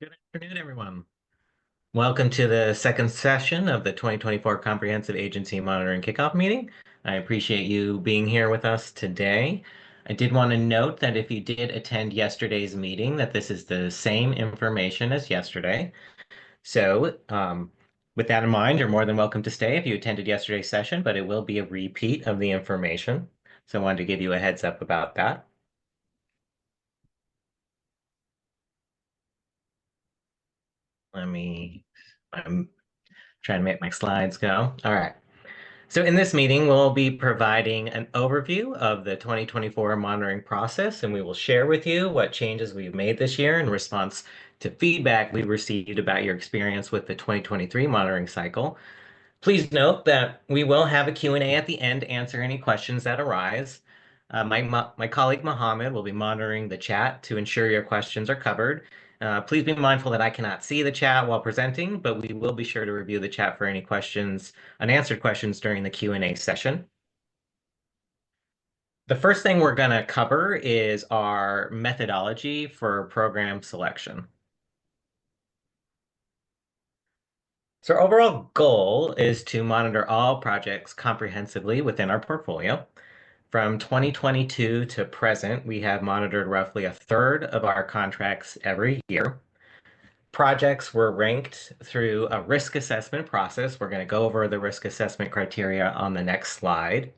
Good afternoon, everyone. Welcome to the second session of the 2024 Comprehensive Agency Monitoring Kickoff Meeting. I appreciate you being here with us today. I did want to note that if you did attend yesterday's meeting, that this is the same information as yesterday. So, with that in mind, you're more than welcome to stay if you attended yesterday's session, but it will be a repeat of the information. So I wanted to give you a heads up about that. I'm trying to make my slides go. All right. So in this meeting, we'll be providing an overview of the 2024 monitoring process, and we will share with you what changes we've made this year in response to feedback we received about your experience with the 2023 monitoring cycle. Please note that we will have a Q&A at the end to answer any questions that arise. My colleague Mohammed will be monitoring the chat to ensure your questions are covered. Please be mindful that I cannot see the chat while presenting, but we will be sure to review the chat for any questions, unanswered questions during the Q&A session. The first thing we're going to cover is our methodology for program selection. So our overall goal is to monitor all projects comprehensively within our portfolio. From 2022 to present, we have monitored roughly a third of our contracts every year. Projects were ranked through a risk assessment process. We're going to go over the risk assessment criteria on the next slide.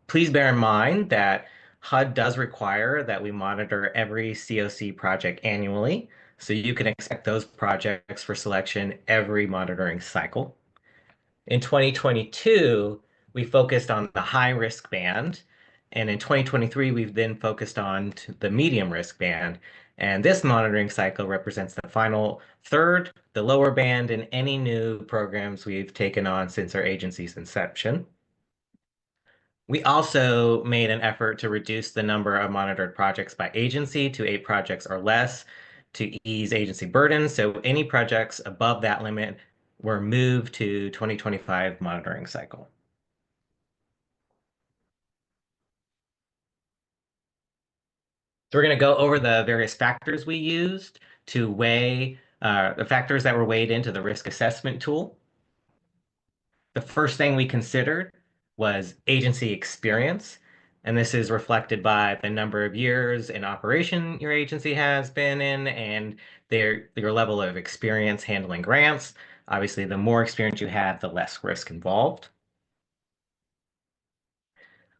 Please bear in mind that HUD does require that we monitor every COC project annually, so you can expect those projects for selection every monitoring cycle. In 2022, we focused on the high risk band, and in 2023, we've then focused on the medium risk band. And this monitoring cycle represents the final third, the lower band, in any new programs we've taken on since our agency's inception. We also made an effort to reduce the number of monitored projects by agency to 8 projects or less to ease agency burden. So any projects above that limit were moved to 2025 monitoring cycle. So we're going to go over the various factors we used to weigh the factors that were weighed into the risk assessment tool. The first thing we considered was agency experience, and this is reflected by the number of years in operation your agency has been in and your level of experience handling grants. Obviously, the more experience you have, the less risk involved.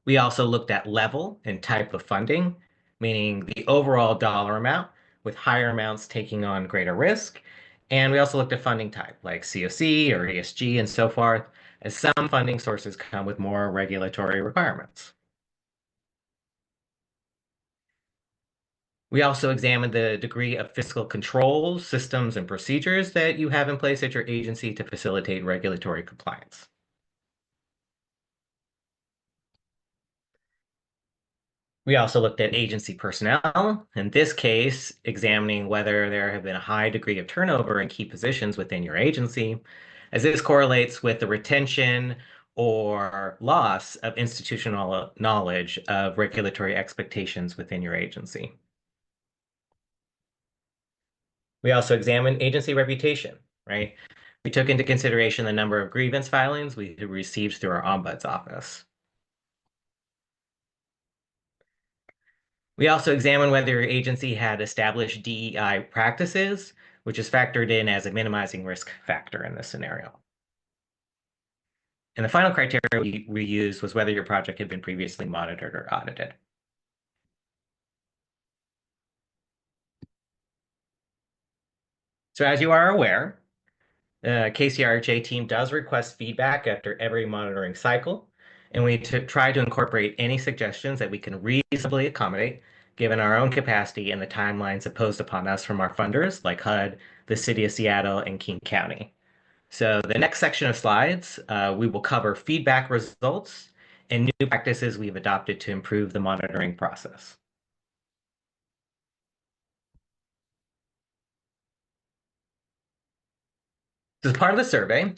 We also looked at level and type of funding, meaning the overall dollar amount, with higher amounts taking on greater risk. And we also looked at funding type, like COC or ESG and so forth, as some funding sources come with more regulatory requirements. We also examined the degree of fiscal controls, systems, and procedures that you have in place at your agency to facilitate regulatory compliance. We also looked at agency personnel, in this case, examining whether there have been a high degree of turnover in key positions within your agency, as this correlates with the retention or loss of institutional knowledge of regulatory expectations within your agency. We also examined agency reputation, right? We took into consideration the number of grievance filings we received through our ombuds office. We also examined whether your agency had established DEI practices, which is factored in as a minimizing risk factor in this scenario. And the final criteria we used was whether your project had been previously monitored or audited. So as you are aware, the KCRHA team does request feedback after every monitoring cycle, and we try to incorporate any suggestions that we can reasonably accommodate given our own capacity and the timelines imposed upon us from our funders like HUD, the City of Seattle, and King County. So the next section of slides, we will cover feedback results and new practices we've adopted to improve the monitoring process. As part of the survey,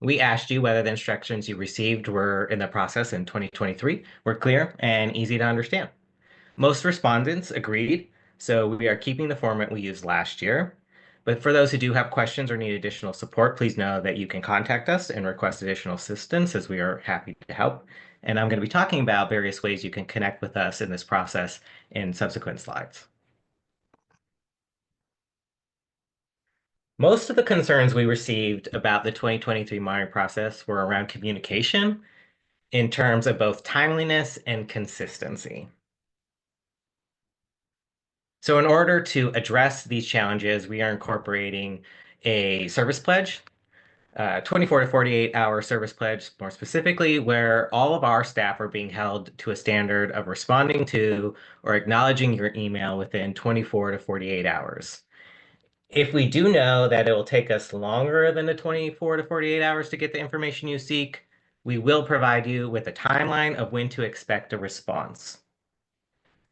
we asked you whether the instructions you received were in the process in 2023 were clear and easy to understand. Most respondents agreed, so we are keeping the format we used last year. But for those who do have questions or need additional support, please know that you can contact us and request additional assistance as we are happy to help. And I'm going to be talking about various ways you can connect with us in this process in subsequent slides. Most of the concerns we received about the 2023 monitoring process were around communication in terms of both timeliness and consistency. So in order to address these challenges, we are incorporating a service pledge, 24 to 48 hour service pledge, more specifically, where all of our staff are being held to a standard of responding to or acknowledging your email within 24 to 48 hours. If we do know that it will take us longer than the 24 to 48 hours to get the information you seek, we will provide you with a timeline of when to expect a response.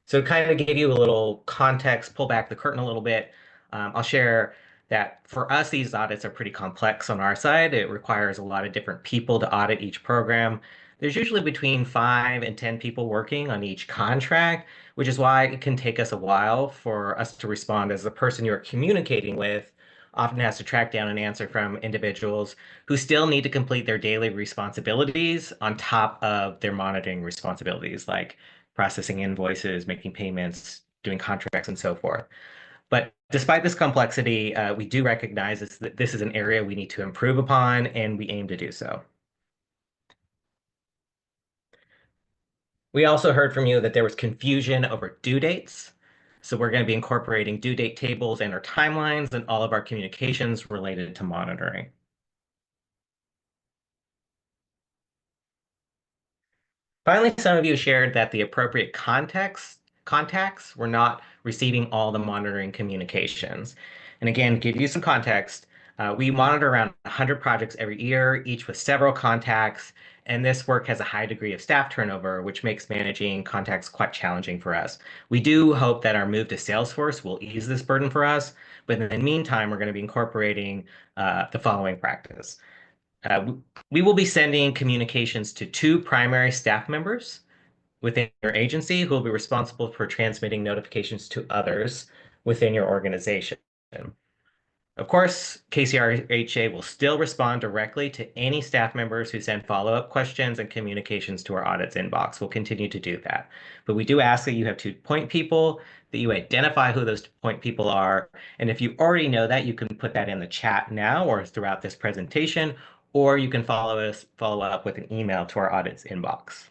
So to kind of give you a little context, pull back the curtain a little bit, I'll share that for us, these audits are pretty complex on our side. It requires a lot of different people to audit each program. There's usually between 5 and 10 people working on each contract, which is why it can take us a while for us to respond, as the person you're communicating with often has to track down an answer from individuals who still need to complete their daily responsibilities on top of their monitoring responsibilities, like processing invoices, making payments, doing contracts, and so forth. But despite this complexity, we do recognize that this is an area we need to improve upon, and we aim to do so. We also heard from you that there was confusion over due dates. So we're going to be incorporating due date tables in our timelines and all of our communications related to monitoring. Finally, some of you shared that the appropriate contacts were not receiving all the monitoring communications. And again, to give you some context, we monitor around 100 projects every year, each with several contacts, and this work has a high degree of staff turnover, which makes managing contacts quite challenging for us. We do hope that our move to Salesforce will ease this burden for us, but in the meantime, we're going to be incorporating the following practice. We will be sending communications to 2 primary staff members within your agency who will be responsible for transmitting notifications to others within your organization. Of course, KCRHA will still respond directly to any staff members who send follow-up questions and communications to our audits inbox. We'll continue to do that. But we do ask that you have 2 point people, that you identify who those point people are. And if you already know that, you can put that in the chat now or throughout this presentation, or you can follow up with an email to our audits inbox.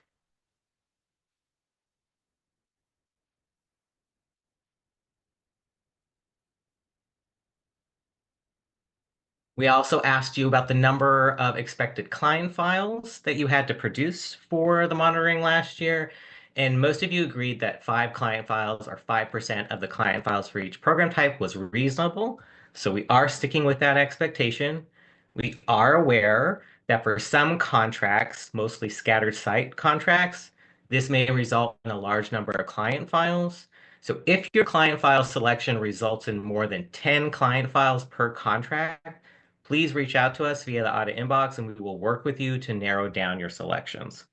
We also asked you about the number of expected client files that you had to produce for the monitoring last year. And most of you agreed that 5 client files or 5% of the client files for each program type was reasonable. So we are sticking with that expectation. We are aware that for some contracts, mostly scattered site contracts, this may result in a large number of client files. So if your client file selection results in more than 10 client files per contract, please reach out to us via the audit inbox and we will work with you to narrow down your selections.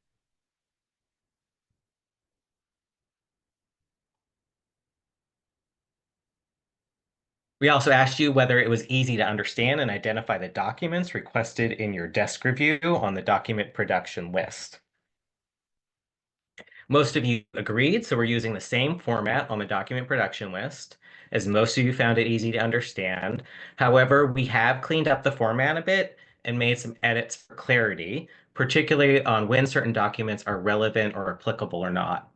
We also asked you whether it was easy to understand and identify the documents requested in your desk review on the document production list. Most of you agreed, so we're using the same format on the document production list, as most of you found it easy to understand. However, we have cleaned up the format a bit and made some edits for clarity, particularly on when certain documents are relevant or applicable or not.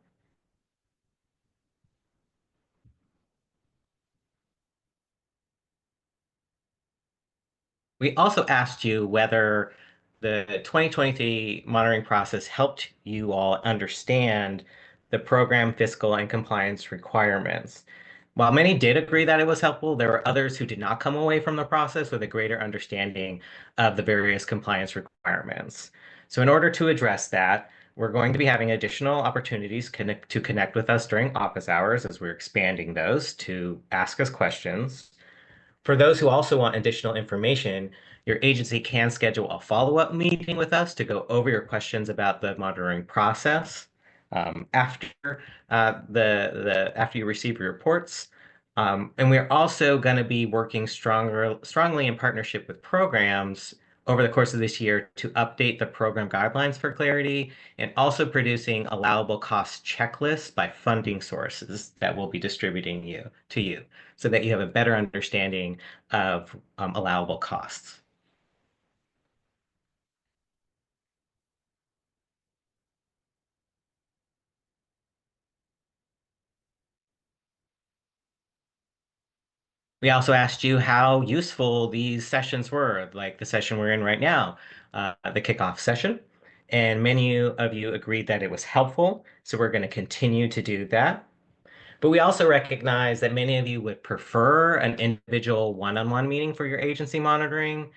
We also asked you whether the 2023 monitoring process helped you all understand the program fiscal and compliance requirements. While many did agree that it was helpful, there were others who did not come away from the process with a greater understanding of the various compliance requirements. So in order to address that, we're going to be having additional opportunities to connect with us during office hours as we're expanding those to ask us questions. For those who also want additional information, your agency can schedule a follow-up meeting with us to go over your questions about the monitoring process after after you receive your reports. And we're also going to be working strongly in partnership with programs over the course of this year to update the program guidelines for clarity and also producing allowable cost checklists by funding sources that we'll be distributing to you so that you have a better understanding of allowable costs. We also asked you how useful these sessions were, like the session we're in right now, the kickoff session. And many of you agreed that it was helpful, so we're going to continue to do that. But we also recognize that many of you would prefer an individual one-on-one meeting for your agency monitoring.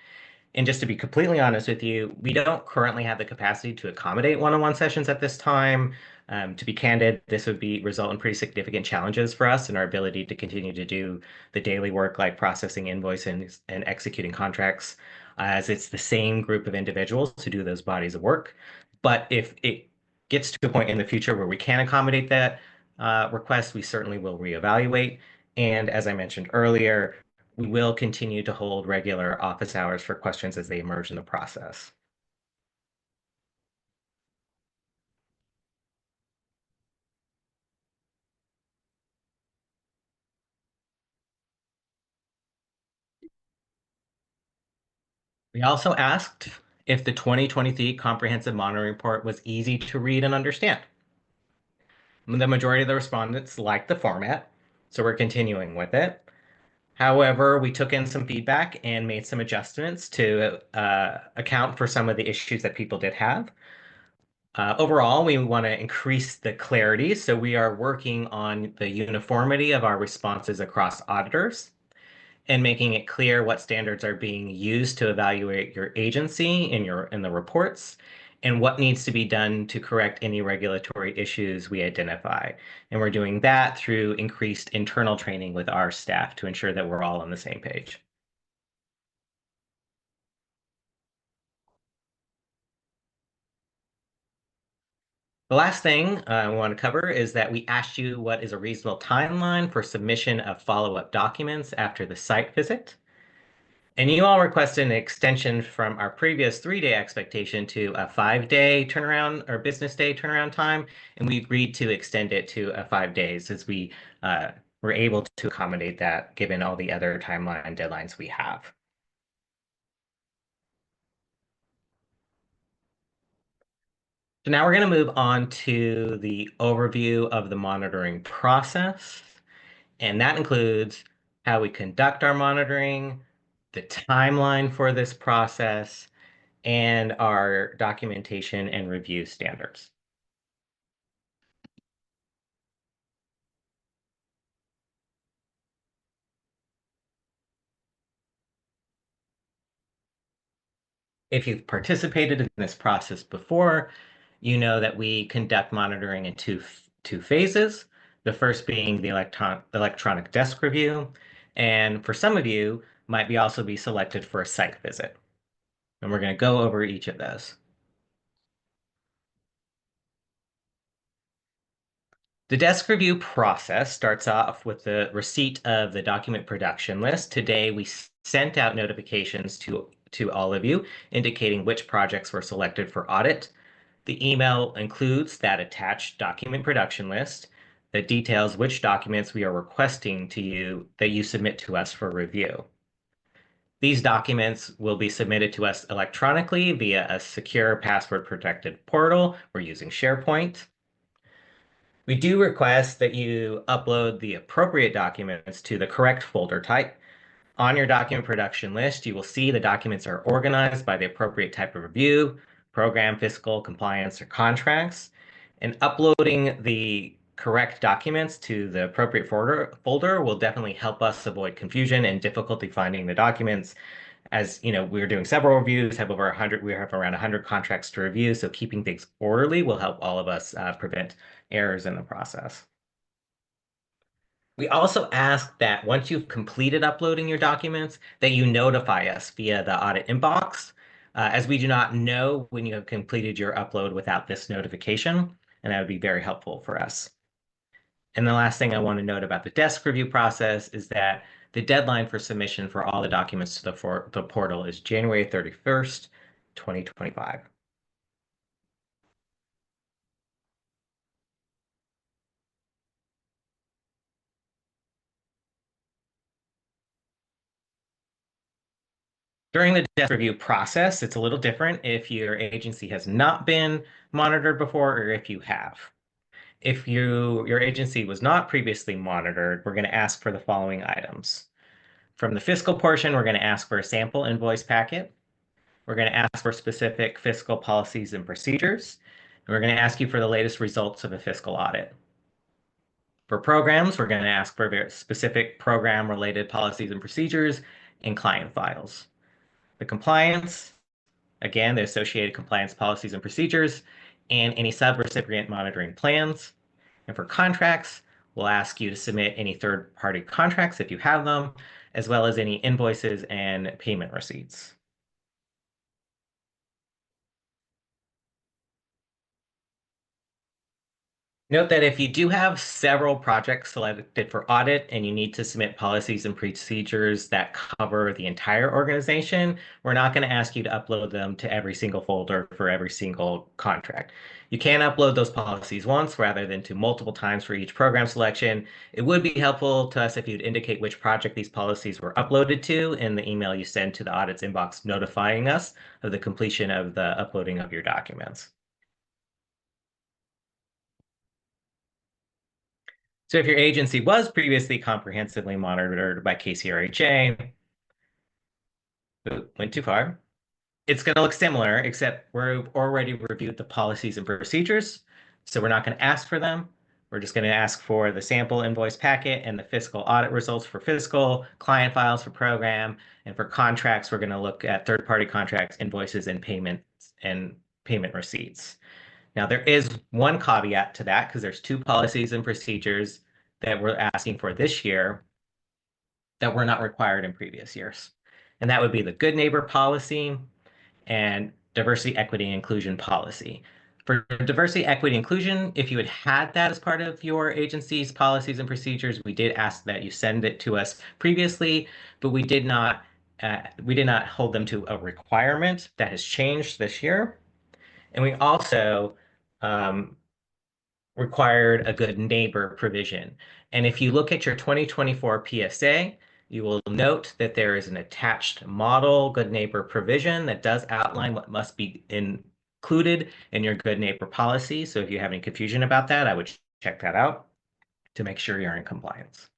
And just to be completely honest with you, we don't currently have the capacity to accommodate one-on-one sessions at this time. To be candid, this would result in pretty significant challenges for us in our ability to continue to do the daily work like processing invoices and executing contracts, as it's the same group of individuals to do those bodies of work. But if it gets to a point in the future where we can accommodate that request, we certainly will reevaluate. And as I mentioned earlier, we will continue to hold regular office hours for questions as they emerge in the process. We also asked if the 2023 Comprehensive Monitoring Report was easy to read and understand. The majority of the respondents liked the format, so we're continuing with it. However, we took in some feedback and made some adjustments to account for some of the issues that people did have. Overall, we want to increase the clarity, so we are working on the uniformity of our responses across auditors and making it clear what standards are being used to evaluate your agency in the reports and what needs to be done to correct any regulatory issues we identify. And we're doing that through increased internal training with our staff to ensure that we're all on the same page. The last thing we want to cover is that we asked you what is a reasonable timeline for submission of follow-up documents after the site visit. And you all requested an extension from our previous 3-day expectation to a 5-day turnaround or business day turnaround time. And we agreed to extend it to 5 days as we were able to accommodate that given all the other timeline deadlines we have. So now we're going to move on to the overview of the monitoring process. And that includes how we conduct our monitoring, the timeline for this process, and our documentation and review standards. If you've participated in this process before, you know that we conduct monitoring in two phases. The first being the electronic desk review, and for some of you, might be also be selected for a site visit. And we're going to go over each of those. The desk review process starts off with the receipt of the document production list. Today, we sent out notifications to all of you indicating which projects were selected for audit. The email includes that attached document production list that details which documents we are requesting to you that you submit to us for review. These documents will be submitted to us electronically via a secure password protected portal. We're using SharePoint. We do request that you upload the appropriate documents to the correct folder type. On your document production list, you will see the documents are organized by the appropriate type of review, program, fiscal, compliance, or contracts. And uploading the correct documents to the appropriate folder will definitely help us avoid confusion and difficulty finding the documents. As you know, we're doing several reviews, have over 100, we have around 100 contracts to review, so keeping things orderly will help all of us prevent errors in the process. We also ask that once you've completed uploading your documents, that you notify us via the audit inbox, as we do not know when you have completed your upload without this notification, and that would be very helpful for us. And the last thing I want to note about the desk review process is that the deadline for submission for all the documents to the portal is January 31st, 2025. During the desk review process, it's a little different if your agency has not been monitored before or if you have. If your agency was not previously monitored, we're going to ask for the following items. From the fiscal portion, we're going to ask for a sample invoice packet. We're going to ask for specific fiscal policies and procedures. And we're going to ask you for the latest results of a fiscal audit. For programs, we're going to ask for very specific program-related policies and procedures and client files. The compliance, again, the associated compliance policies and procedures, and any sub-recipient monitoring plans. And for contracts, we'll ask you to submit any third-party contracts if you have them, as well as any invoices and payment receipts. Note that if you do have several projects selected for audit and you need to submit policies and procedures that cover the entire organization, we're not going to ask you to upload them to every single folder for every single contract. You can upload those policies once rather than to multiple times for each program selection. It would be helpful to us if you'd indicate which project these policies were uploaded to in the email you send to the audit's inbox notifying us of the completion of the uploading of your documents. So if your agency was previously comprehensively monitored by KCRHA, went too far, it's going to look similar, except we've already reviewed the policies and procedures, so we're not going to ask for them. We're just going to ask for the sample invoice packet and the fiscal audit results for fiscal, client files for program, and for contracts, we're going to look at third-party contracts, invoices, and payment receipts. Now, there is one caveat to that because there's two policies and procedures that we're asking for this year that were not required in previous years. And that would be the good neighbor policy and diversity, equity, and inclusion policy. For diversity, equity, inclusion, if you had that as part of your agency's policies and procedures, we did ask that you send it to us previously, but we did not hold them to a requirement. That has changed this year. And we also required a good neighbor provision. And if you look at your 2024 PSA, you will note that there is an attached model good neighbor provision that does outline what must be included in your good neighbor policy. So if you have any confusion about that, I would check that out to make sure you're in compliance.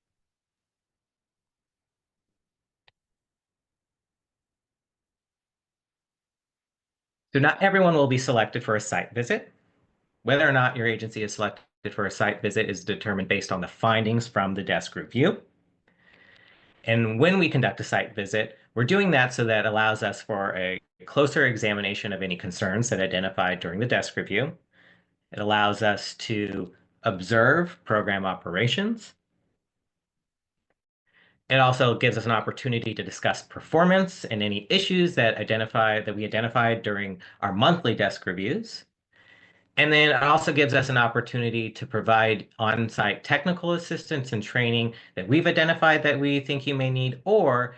So not everyone will be selected for a site visit. Whether or not your agency is selected for a site visit is determined based on the findings from the desk review. And when we conduct a site visit, we're doing that so that allows us for a closer examination of any concerns that identified during the desk review. It allows us to observe program operations. It also gives us an opportunity to discuss performance and any issues that we identified during our monthly desk reviews. And then it also gives us an opportunity to provide on-site technical assistance and training that we've identified that we think you may need, or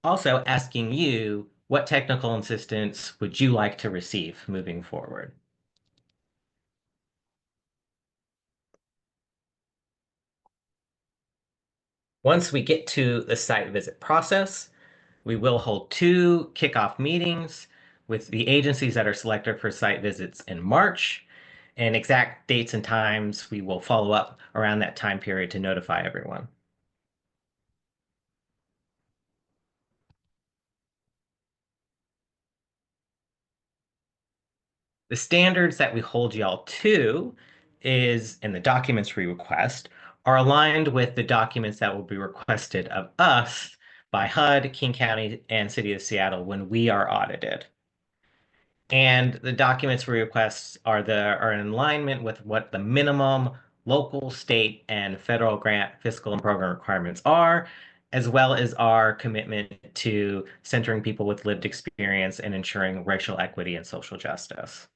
also asking you what technical assistance would you like to receive moving forward. Once we get to the site visit process, we will hold two kickoff meetings with the agencies that are selected for site visits in March, and exact dates and times we will follow up around that time period to notify everyone. The standards that we hold y'all to is in the documents we request are aligned with the documents that will be requested of us by HUD, King County, and City of Seattle when we are audited. And the documents we request are in alignment with what the minimum local, state, and federal grant fiscal and program requirements are, as well as our commitment to centering people with lived experience and ensuring racial equity and social justice.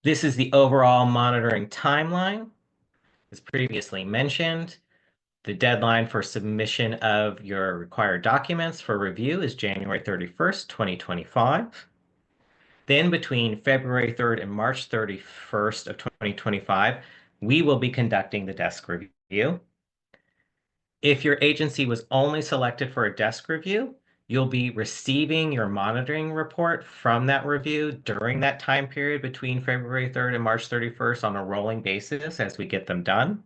This is the overall monitoring timeline. As previously mentioned, the deadline for submission of your required documents for review is January 31st, 2025. Then between February 3rd and March 31st of 2025, we will be conducting the desk review. If your agency was only selected for a desk review, you'll be receiving your monitoring report from that review during that time period between February 3rd and March 31st on a rolling basis as we get them done.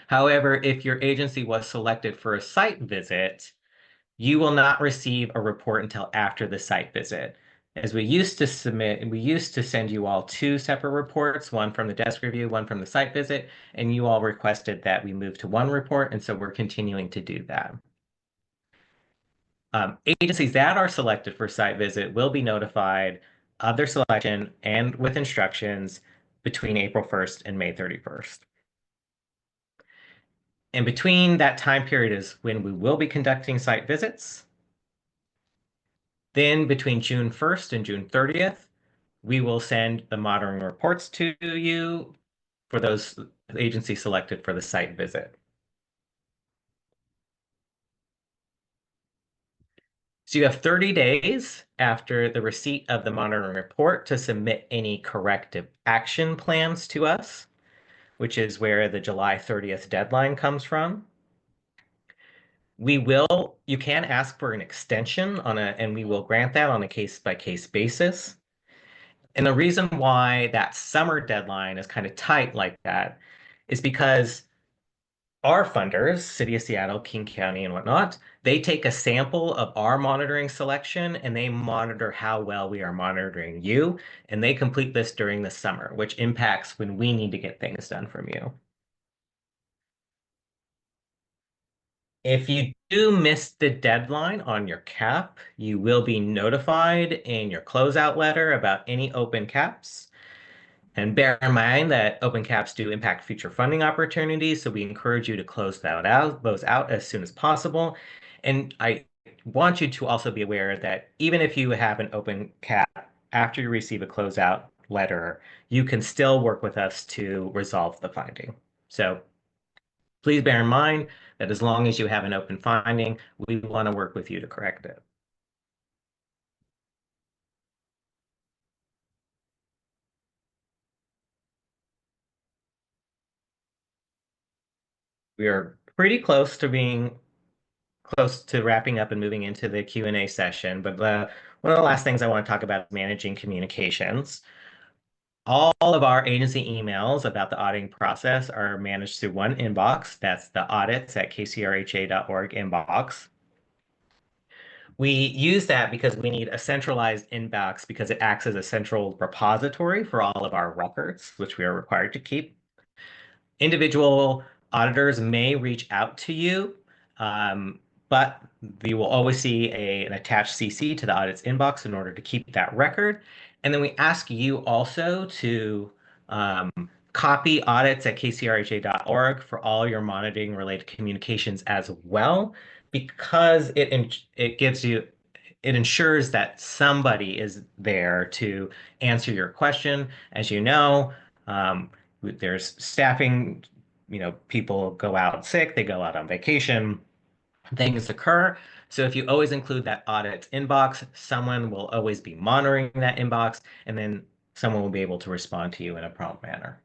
However, if your agency was selected for a site visit, you will not receive a report until after the site visit. As we used to send you all two separate reports, one from the desk review, one from the site visit, and you all requested that we move to one report, and so we're continuing to do that. Agencies that are selected for site visit will be notified of their selection and with instructions between April 1st and May 31st. And between that time period is when we will be conducting site visits. Then between June 1st and June 30th, we will send the monitoring reports to you for those agencies selected for the site visit. So you have 30 days after the receipt of the monitoring report to submit any corrective action plans to us, which is where the July 30th deadline comes from. You can ask for an extension and we will grant that on a case-by-case basis. And the reason why that summer deadline is kind of tight like that is because our funders, City of Seattle, King County, and whatnot, they take a sample of our monitoring selection and they monitor how well we are monitoring you. And they complete this during the summer, which impacts when we need to get things done from you. If you do miss the deadline on your cap, you will be notified in your closeout letter about any open caps. And bear in mind that open caps do impact future funding opportunities, so we encourage you to close those out as soon as possible. And I want you to also be aware that even if you have an open cap after you receive a closeout letter, you can still work with us to resolve the finding. So please bear in mind that as long as you have an open finding, we want to work with you to correct it. We are pretty close to wrapping up and moving into the Q&A session, but one of the last things I want to talk about is managing communications. All of our agency emails about the auditing process are managed through one inbox. That's the audits@kcrha.org inbox. We use that because we need a centralized inbox because it acts as a central repository for all of our records, which we are required to keep. Individual auditors may reach out to you, but you will always see an attached CC to the audit's inbox in order to keep that record. And then we ask you also to copy audits@kcrha.org for all your monitoring related communications as well, because it ensures that somebody is there to answer your question. As you know, there's staffing, people go out sick, they go out on vacation, things occur. So if you always include that audit inbox, someone will always be monitoring that inbox, and then someone will be able to respond to you in a prompt manner.